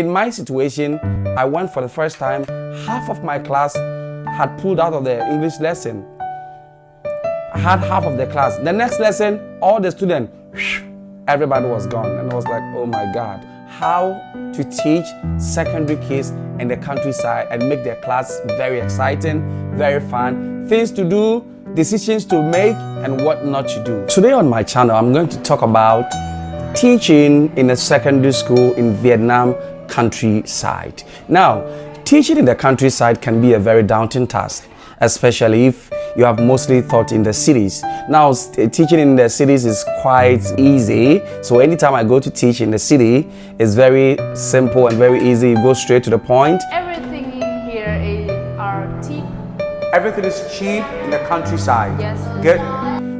In my situation, I went for the first time, half of my class had pulled out of the English lesson. I had half of the class. The next lesson, all the students, everybody was gone. And I was like, oh my God, how to teach secondary kids in the countryside and make their class very exciting, very fun, things to do, decisions to make, and what not to do. Today on my channel, I'm going to talk about teaching in a secondary school in Vietnam countryside. Now, teaching in the countryside can be a very daunting task, especially if you have mostly taught in the cities. Now, teaching in the cities is quite easy. So anytime I go to teach in the city, it's very simple and very easy. You go straight to the point. Everything in here are cheap. Everything is cheap in the countryside. Yes. Good.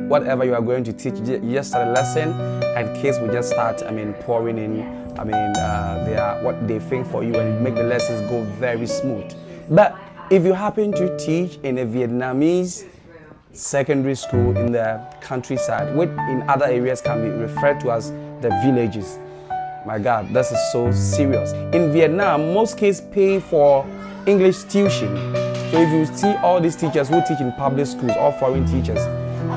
Whatever you are going to teach, you just start a lesson and kids will just start, pouring in. They are what they think for you and make the lessons go very smooth. But if you happen to teach in a Vietnamese secondary school in the countryside, which in other areas can be referred to as the villages, my God, this is so serious. In Vietnam, most kids pay for English tuition. So if you see all these teachers who teach in public schools, all foreign teachers,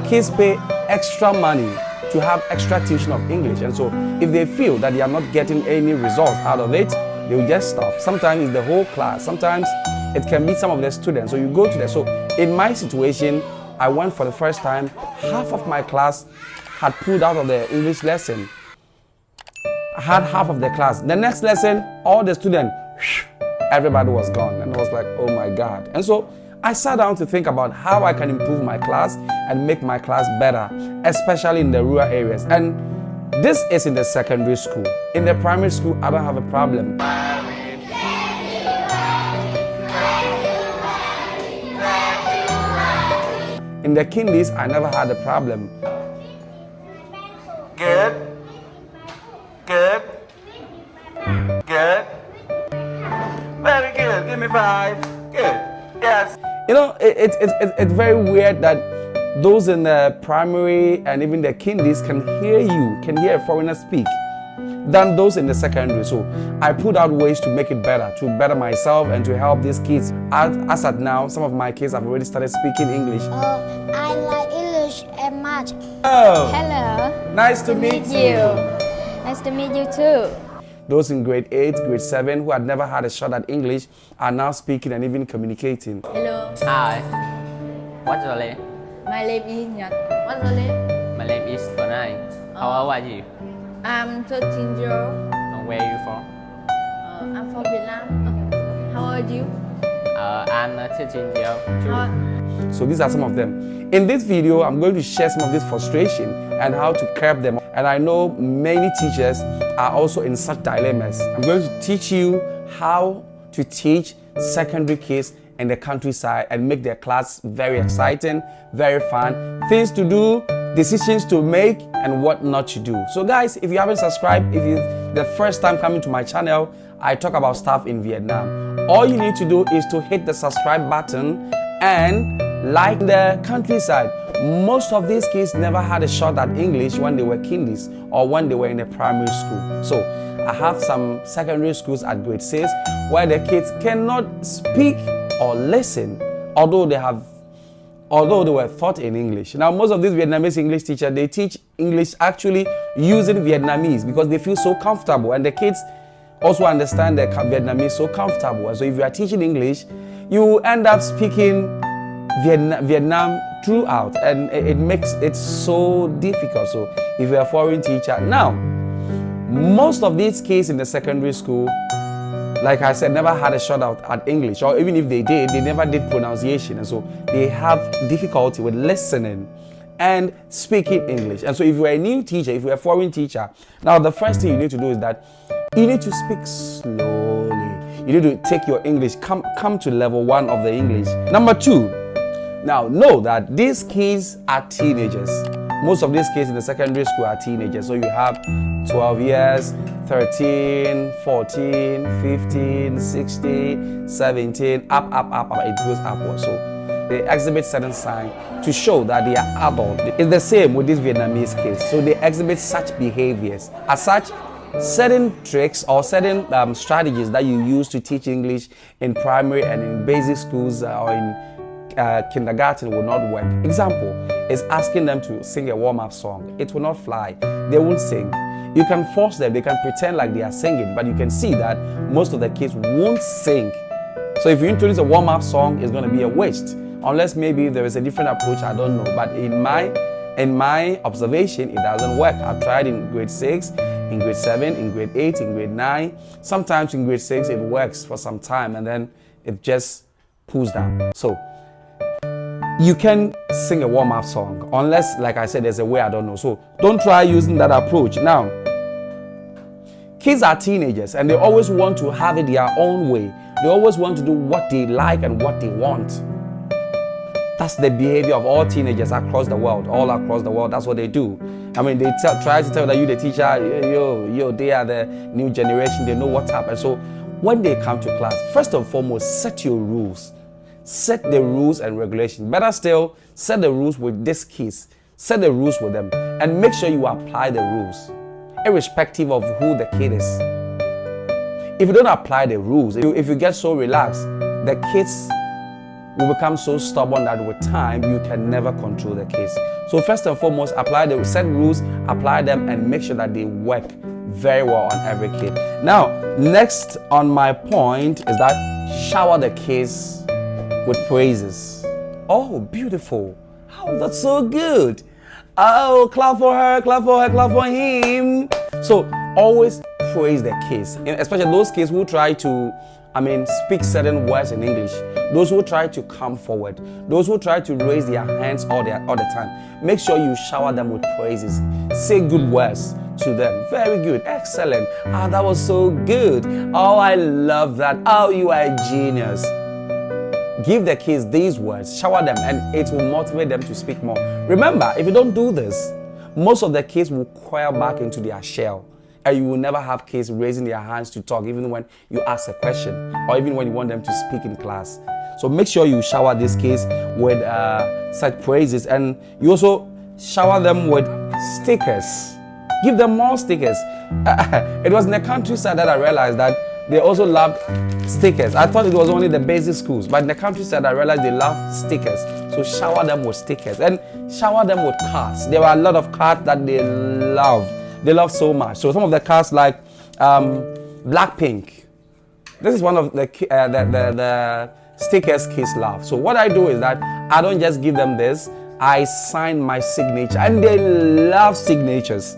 kids pay extra money to have extra tuition of English. And so if they feel that they are not getting any results out of it, they will just stop. Sometimes it's the whole class. Sometimes it can be some of the students. So you go to that. So in my situation, I went for the first time, half of my class had pulled out of the English lesson. I had half of the class. The next lesson, all the students, everybody was gone. And I was like, oh my God. And so I sat down to think about how I can improve my class and make my class better, especially in the rural areas. And this is in the secondary school. In the primary school, I don't have a problem. In the kindies, I never had a problem. Good. Good. Good. Very good. Give me 5. Good. Yes. You know, it's very weird that those in the primary and even the kindies can hear a foreigner speak than those in the secondary. So I put out ways to make it better, to better myself and to help these kids. As at now, some of my kids have already started speaking English. I like English and math. Oh, Hello. nice to meet you. Nice to meet you too. Those in grade 8, grade 7 who had never had a shot at English are now speaking and even communicating. Hello. Hi. What's your name? My name is Nhật. What's your name? My name is Tonai. How old are you? I'm 13 years old. Where are you from? I'm from Vietnam. How old are you? I'm 13 years old. So these are some of them. In this video, I'm going to share some of this frustration and how to curb them. And I know many teachers are also in such dilemmas. I'm going to teach you how to teach secondary kids in the countryside and make their class very exciting, very fun, things to do, decisions to make, and what not to do. So guys, if you haven't subscribed, if it's the first time coming to my channel, I talk about stuff in Vietnam. All you need to do is to hit the subscribe button and like the countryside. Most of these kids never had a shot at English when they were kindies or when they were in a primary school. So I have some secondary schools at grade 6 where the kids cannot speak or listen, although they were taught in English. Now, most of these Vietnamese English teachers, they teach English actually using Vietnamese because they feel so comfortable, and the kids also understand the Vietnamese so comfortable. And so if you are teaching English, you end up speaking Vietnam throughout, and it makes it so difficult. So if you're a foreign teacher, now most of these kids in the secondary school, like I said, never had a shot out at English, or even if they did, they never did pronunciation, and so they have difficulty with listening and speaking English. And so if you're a new teacher, if you're a foreign teacher, now the first thing you need to do is that you need to speak slowly. You need to take your English, come to level 1 of the English. Number 2, now know that these kids are teenagers. Most of these kids in the secondary school are teenagers. So you have 12 years, 13, 14, 15, 16, 17, up, it goes upwards. So they exhibit certain signs to show that they are adult. It's the same with these Vietnamese kids. So they exhibit such behaviors. As such, certain tricks or certain strategies that you use to teach English in primary and in basic schools or in kindergarten will not work. Example is asking them to sing a warm-up song. It will not fly. They won't sing. You can force them. They can pretend like they are singing, but you can see that most of the kids won't sing. So if you introduce a warm-up song, it's going to be a waste. Unless maybe there is a different approach, I don't know. But in my observation, it doesn't work. I've tried in grade 6, in grade 7, in grade 8, in grade 9. Sometimes in grade 6, it works for some time and then it just pulls down. So you can sing a warm-up song unless, like I said, there's a way I don't know. So don't try using that approach. Now, kids are teenagers and they always want to have it their own way. They always want to do what they like and what they want. That's the behavior of all teenagers across the world, all across the world. That's what they do. I mean, they try to tell that you, the teacher, they are the new generation. They know what's up. And so when they come to class, first and foremost, set your rules. Set the rules and regulations. Better still, set the rules with these kids. Set the rules with them and make sure you apply the rules, irrespective of who the kid is. If you don't apply the rules, if you get so relaxed, the kids will become so stubborn that with time, you can never control the kids. So first and foremost, set rules, apply them, and make sure that they work very well on every kid. Now, next on my point is that shower the kids with praises. Oh, beautiful. Oh, that's so good. Oh, clap for her, clap for her, clap for him. So always praise the kids, especially those kids who try to, speak certain words in English. Those who try to come forward. Those who try to raise their hands all the time. Make sure you shower them with praises. Say good words to them. Very good. Excellent. Ah, that was so good. Oh, I love that. Oh, you are a genius. Give the kids these words. Shower them and it will motivate them to speak more. Remember, if you don't do this, most of the kids will coil back into their shell. And you will never have kids raising their hands to talk, even when you ask a question or even when you want them to speak in class. So make sure you shower these kids with such praises, and you also shower them with stickers. Give them more stickers. It was in the countryside that I realized that they also loved stickers. I thought it was only the basic schools, but in the countryside I realized they love stickers. So shower them with stickers and shower them with cards. There are a lot of cards that they love. They love so much. So some of the cards like Blackpink. This is one of the stickers kids love. So what I do is that I don't just give them this. I sign my signature, and they love signatures.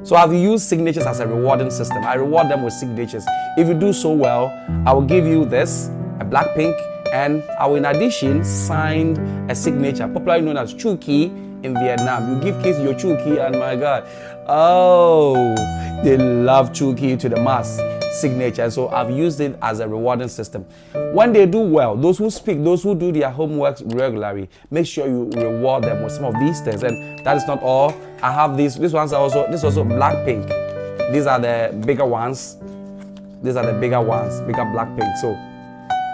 So I've used signatures as a rewarding system. I reward them with signatures. If you do so well, I will give you this, a Blackpink, and I will in addition sign a signature, popularly known as Chu Ki in Vietnam. You give kids your Chu Ki and my God, oh, they love Chu Ki to the mass signature. So I've used it as a rewarding system. When they do well, those who speak, those who do their homework regularly, make sure you reward them with some of these things. And that is not all. I have these ones are also, this is also Blackpink. These are the bigger ones. These are the bigger ones, bigger Blackpink. So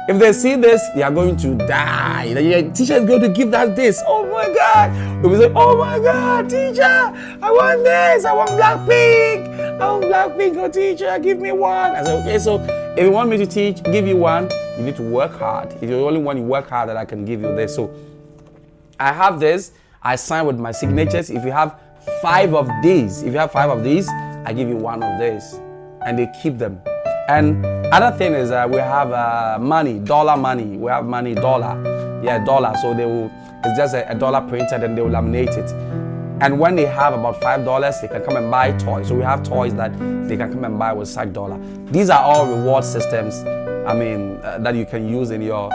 if they see this, they are going to die. The teacher is going to give us this. Oh my God. We will say, oh my God, teacher, I want this. I want Blackpink. I want Blackpink, oh teacher, give me one. I said, okay, so if you want me to give you one, you need to work hard. If you only want you work hard, that I can give you this. So I have this. I sign with my signatures. If you have 5 of these, I give you one of these. And they keep them. And other thing is we have money, dollar money. We have money, dollar. Yeah, dollar. So it's just a dollar printed and they will laminate it. And when they have about $5, they can come and buy toys. So we have toys that they can come and buy with such dollar. These are all reward systems, that you can use in your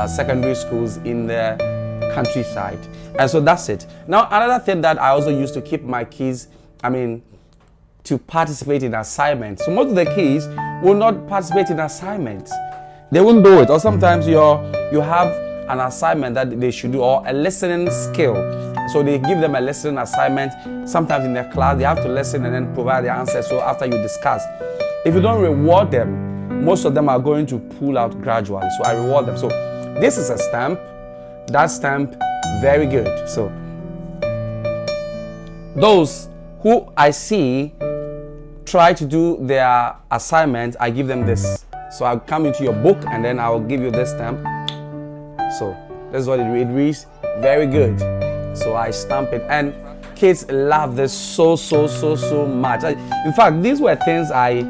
secondary schools in the countryside. And so that's it. Now, another thing that I also use to keep my kids, to participate in assignments. So most of the kids will not participate in assignments. They won't do it. Or sometimes you have an assignment that they should do, or a listening skill. So they give them a listening assignment. Sometimes in their class, they have to listen and then provide the answer. So after you discuss, if you don't reward them, most of them are going to pull out gradually. So I reward them. So this is a stamp. That stamp, very good. So those who I see try to do their assignment, I give them this. So I'll come into your book and then I'll give you this stamp. So that's what it reads. Very good. So I stamp it, and kids love this so much. In fact, these were things I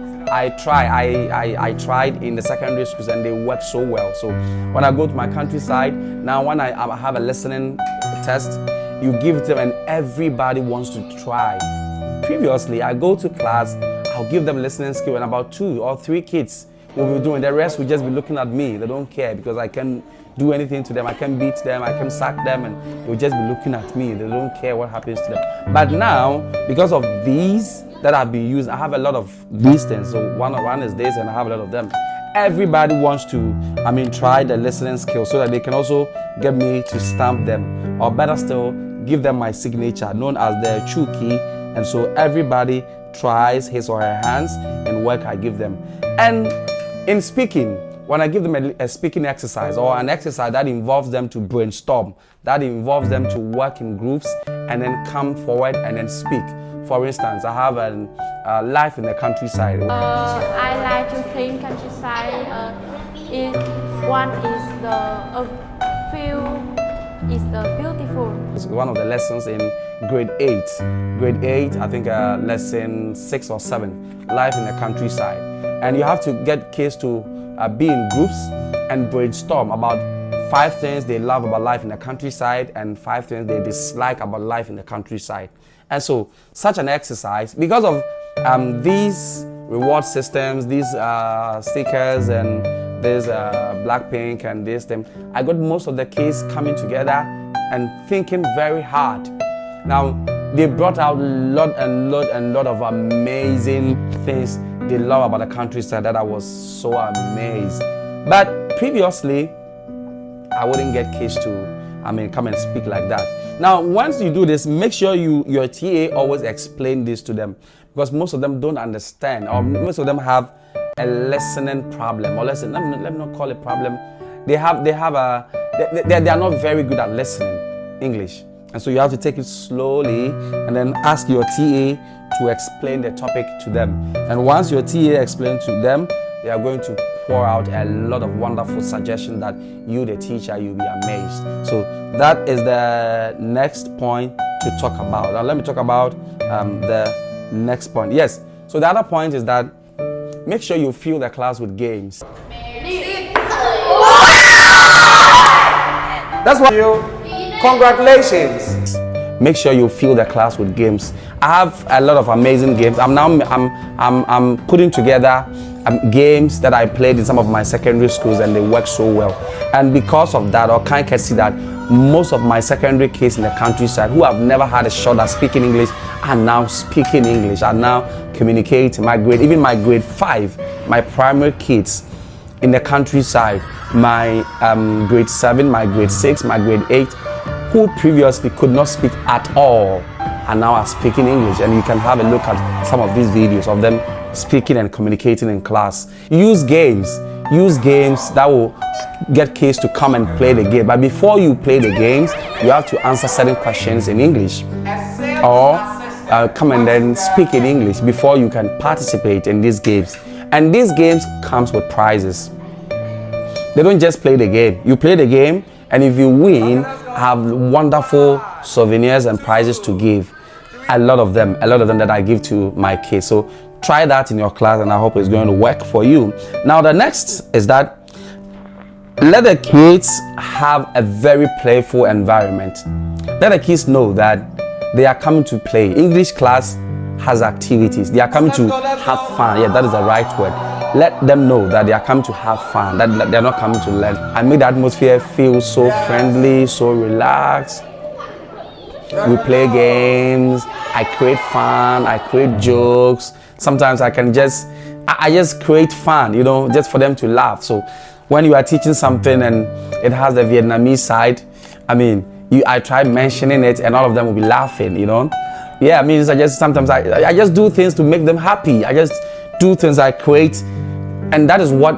tried in the secondary schools, and they work so well. So when I go to my countryside now, when I have a listening test, you give them and everybody wants to try. Previously, I go to class, I'll give them listening skill, and about 2 or 3 kids will be doing. The rest will just be looking at me. They don't care because I can do anything to them. I can beat them, I can sack them, and they will just be looking at me. They don't care what happens to them. But now, because of these that I've been using, I have a lot of these things. So one is this, and I have a lot of them. Everybody wants to, try the listening skill so that they can also get me to stamp them, or better still, give them my signature known as the Chu key. And so everybody tries his or her hands in work I give them. And in speaking, when I give them a speaking exercise or an exercise that involves them to brainstorm, that involves them to work in groups and then come forward and then speak. For instance, I have a life in the countryside. I like to clean countryside. One is the field is the beautiful. It's one of the lessons in grade 8. Grade 8, I think lesson 6 or 7, life in the countryside. And you have to get kids to be in groups and brainstorm about 5 things they love about life in the countryside and 5 things they dislike about life in the countryside. And so such an exercise, because of these reward systems, these stickers and this Blackpink and this thing, I got most of the kids coming together and thinking very hard. Now, they brought out a lot of amazing things they love about the countryside that I was so amazed. But previously, I wouldn't get kids to come and speak like that. Now, once you do this, make sure your TA always explain this to them, because most of them don't understand, or most of them have a listening problem, or let me not call it problem. They are not very good at listening English. And so you have to take it slowly and then ask your TA to explain the topic to them. And once your TA explains to them, they are going to pour out a lot of wonderful suggestions that you, the teacher, you'll be amazed. So that is the next point to talk about. Now let me talk about the next point. Yes, so the other point is that make sure you fill the class with games. That's what you. Congratulations. Make sure you fill the class with games. I have a lot of amazing games. I'm putting together games that I played in some of my secondary schools, and they work so well. And because of that, or can see that most of my secondary kids in the countryside who have never had a shot at speaking English are now speaking English, are now communicating. Even my grade 5, my primary kids in the countryside, my grade 7, my grade 6, my grade 8, who previously could not speak at all, and now are speaking English. And you can have a look at some of these videos of them speaking and communicating in class. Use games that will get kids to come and play the game. But before you play the games, you have to answer certain questions in English, or come and then speak in English before you can participate in these games. And these games comes with prizes. They don't just play the game. You play the game, and if you win, have wonderful souvenirs and prizes to give. A lot of them that I give to my kids. So try that in your class, and I hope it's going to work for you. Now the next is that let the kids have a very playful environment. Let the kids know that they are coming to play. English class has activities. They are coming to have fun. Yeah, that is the right word. Let them know that they are coming to have fun, that they are not coming to learn. And make the atmosphere feel so friendly, so relaxed. We play games, I create fun, I create jokes. Sometimes I just create fun, just for them to laugh. So when you are teaching something and it has the Vietnamese side, I try mentioning it and all of them will be laughing, Yeah, sometimes I just do things to make them happy. I just do things I create, and that is what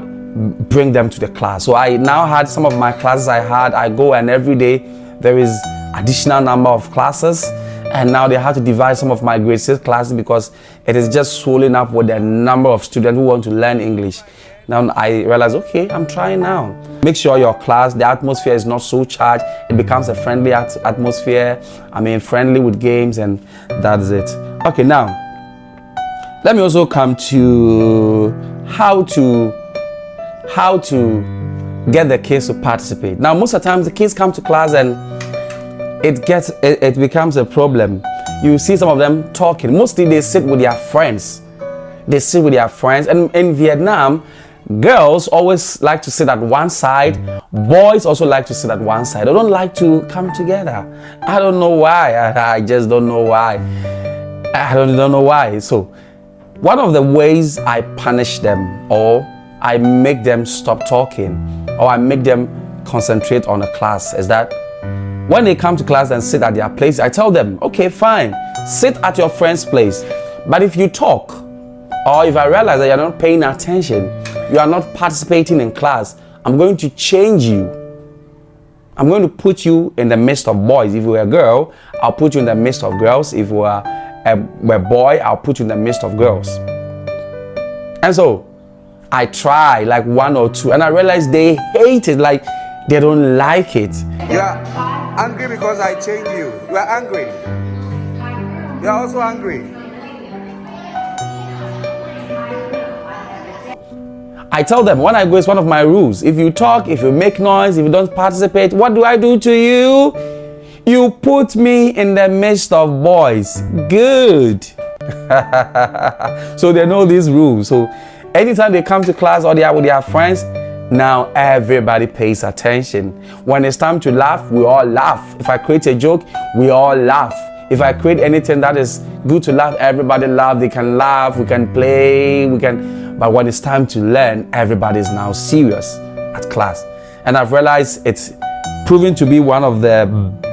bring them to the class. So I now had some of my classes I go, and every day there is additional number of classes, And now they have to divide some of my grade 6 classes because it is just swollen up with the number of students who want to learn English. Now I realize, okay, I'm trying now. Make sure your class, the atmosphere is not so charged. It becomes a friendly atmosphere. I mean, friendly with games, and that's it. Okay, now, let me also come to how to get the kids to participate. Now, most of the times the kids come to class and it becomes a problem. You see some of them talking. Mostly they sit with their friends. And in Vietnam, girls always like to sit at one side. Boys also like to sit at one side. They don't like to come together. I don't know why. I just don't know why. I don't know why. So one of the ways I punish them, or I make them stop talking, or I make them concentrate on a class, is that when they come to class and sit at their place, I tell them, okay, fine, sit at your friend's place. But if you talk, or if I realize that you're not paying attention, you are not participating in class, I'm going to change you. I'm going to put you in the midst of boys. If you were a girl, I'll put you in the midst of girls. If you were a boy, I'll put you in the midst of girls. And so I try like 1 or 2, and I realize they hate it, like they don't like it. You are angry because I changed you. You are angry. You are also angry. I tell them when I go, it's one of my rules. If you talk, if you make noise, if you don't participate, what do I do to you? You put me in the midst of boys. Good. So they know these rules. So anytime they come to class or they are with their friends, now everybody pays attention. When it's time to laugh, we all laugh. If I create a joke, we all laugh. If I create anything that is good to laugh, everybody laugh. They can laugh, we can play, but when it's time to learn, everybody is now serious at class. And I've realized it's proven to be one of the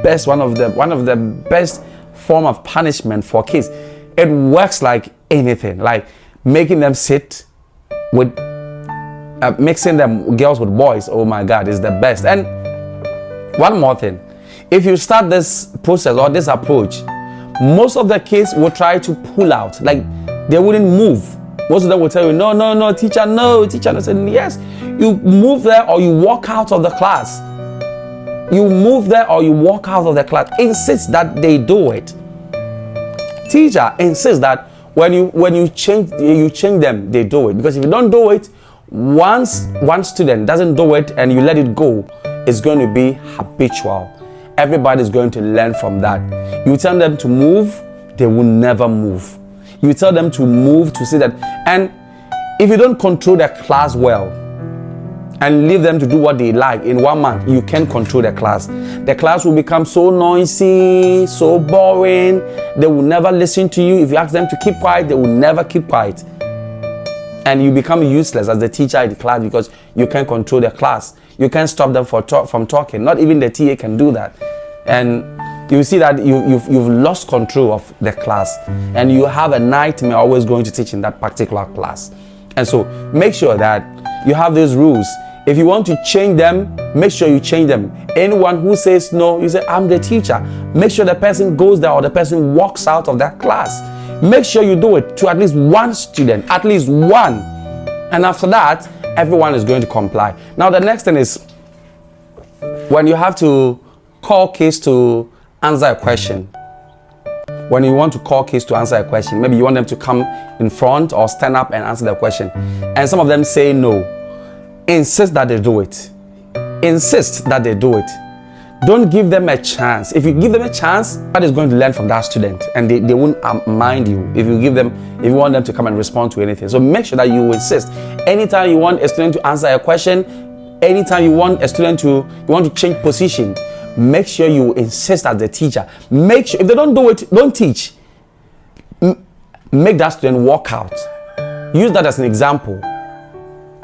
best form of punishment for kids. It works like anything, like making them sit with mixing them girls with boys. Oh my God, is the best. And one more thing, if you start this process or this approach, most of the kids will try to pull out, like they wouldn't move. Most of them will tell you, no, teacher, no, teacher. I said, yes, you move there or you walk out of the class. You move there or you walk out of the class. Insist that they do it. Teacher insists that when you change them, they do it. Because if you don't do it, once one student doesn't do it and you let it go, it's going to be habitual. Everybody's going to learn from that. You tell them to move, they will never move. You tell them to move, to see that. And if you don't control the class well and leave them to do what they like, in 1 month, you can't control the class. The class will become so noisy, so boring. They will never listen to you. If you ask them to keep quiet, they will never keep quiet. And you become useless as the teacher in the class because you can't control the class. You can't stop them from talking. Not even the TA can do that. And you see that you've lost control of the class, and you have a nightmare always going to teach in that particular class. And so make sure that you have these rules. If you want to change them, make sure you change them. Anyone who says no, you say, I'm the teacher. Make sure the person goes there or the person walks out of that class. Make sure you do it to at least one student, at least one. And after that, everyone is going to comply. Now, the next thing is when you have to call kids to answer a question. When you want to call kids to answer a question, maybe you want them to come in front or stand up and answer the question. And some of them say no. Insist that they do it. Insist that they do it. Don't give them a chance. If you give them a chance, that is going to learn from that student and they won't mind you if you want them to come and respond to anything. So make sure that you insist. Anytime you want a student to answer a question, anytime you want a student you want to change position, make sure you insist as the teacher. Make sure if they don't do it, don't teach. Make that student walk out. Use that as an example.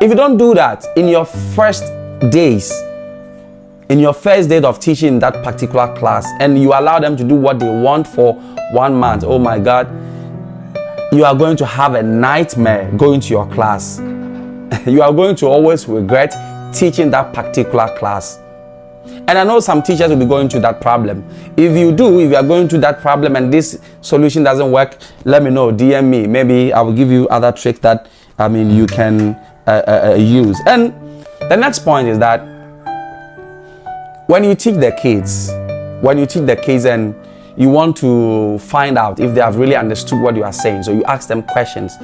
If you don't do that in your first days, in your first day of teaching in that particular class, and you allow them to do what they want for 1 month, oh my God, you are going to have a nightmare going to your class. You are going to always regret teaching that particular class. And I know some teachers will be going through that problem. If you are going through that problem and this solution doesn't work, let me know, DM me. Maybe I will give you other tricks that, you can use. And the next point is that when you teach the kids and you want to find out if they have really understood what you are saying, so you ask them questions.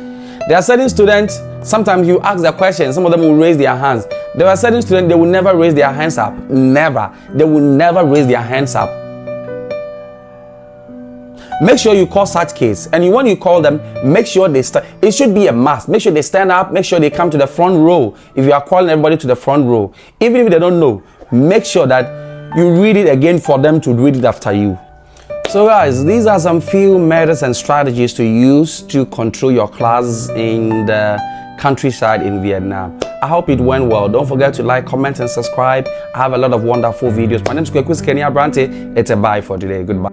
There are certain students, sometimes you ask the question, some of them will raise their hands. There are certain students, they will never raise their hands up. Never. They will never raise their hands up. Make sure you call such kids, and when you call them, make sure they it should be a must. Make sure they stand up, make sure they come to the front row. If you are calling everybody to the front row, even if they don't know, make sure that you read it again for them to read it after you. So guys, these are some few methods and strategies to use to control your class in the countryside in Vietnam. I hope it went well. Don't forget to like, comment and subscribe. I have a lot of wonderful videos. My name is Kwekus Kenny Abrante. It's a bye for today. Goodbye.